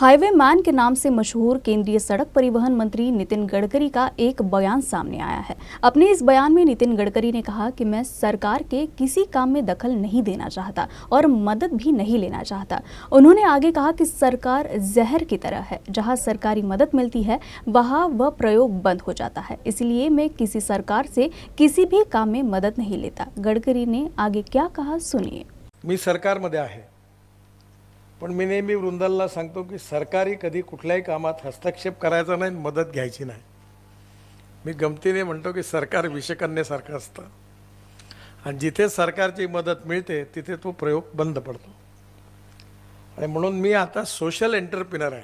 Highway man के नाम से मशहूर केंद्रीय सड़क परिवहन मंत्री नितिन गडकरी का एक बयान सामने आया है। अपने इस बयान में नितिन गडकरी ने कहा कि मैं सरकार के किसी काम में दखल नहीं देना चाहता और मदद भी नहीं लेना चाहता। उन्होंने आगे कहा कि सरकार जहर की तरह है, जहां सरकारी मदद मिलती है वहां वह प्रयोग बंद हो जाता है। इसलिए मैं किसी सरकार से किसी भी काम में मदद नहीं लेता। गडकरी ने आगे क्या कहा, सुनिए। मी सरकारमध्ये आहे, पण मी नेहमी वृंदाला सांगतो की सरकारी कधी कुठल्याही कामात हस्तक्षेप करायचा नाही, मदत घ्यायची नाही। मी गमतीने म्हणतो की सरकार विषकन्यासारखं असतं आणि जिथे सरकारची मदत मिळते तिथे तो प्रयोग बंद पडतो। आणि म्हणून मी आता सोशल एंटरप्रेन्योर आहे।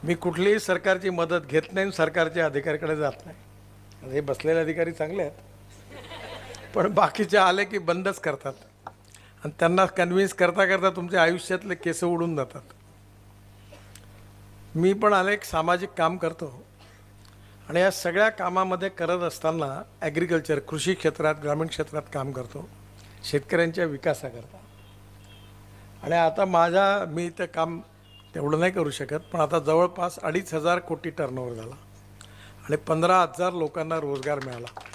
मी कुठलीही सरकारची मदत घेत नाही, सरकारच्या अधिकाऱ्याकडे जात नाही। हे बसलेले अधिकारी चांगले आहेत, पण बाकीचे आले की बंदच करतात आणि त्यांना कन्विन्स करता करता तुमच्या आयुष्यातले केस उडून जातात। मी पण अनेक सामाजिक काम करतो आणि या सगळ्या कामामध्ये करत असताना ॲग्रिकल्चर कृषी क्षेत्रात, ग्रामीण क्षेत्रात काम करतो, शेतकऱ्यांच्या विकासाकरता। आणि आता मी इथे काम तेवढं नाही करू शकत, पण आता जवळपास 2,500 कोटी टर्नओव्हर झाला आणि 15,000 लोकांना रोजगार मिळाला।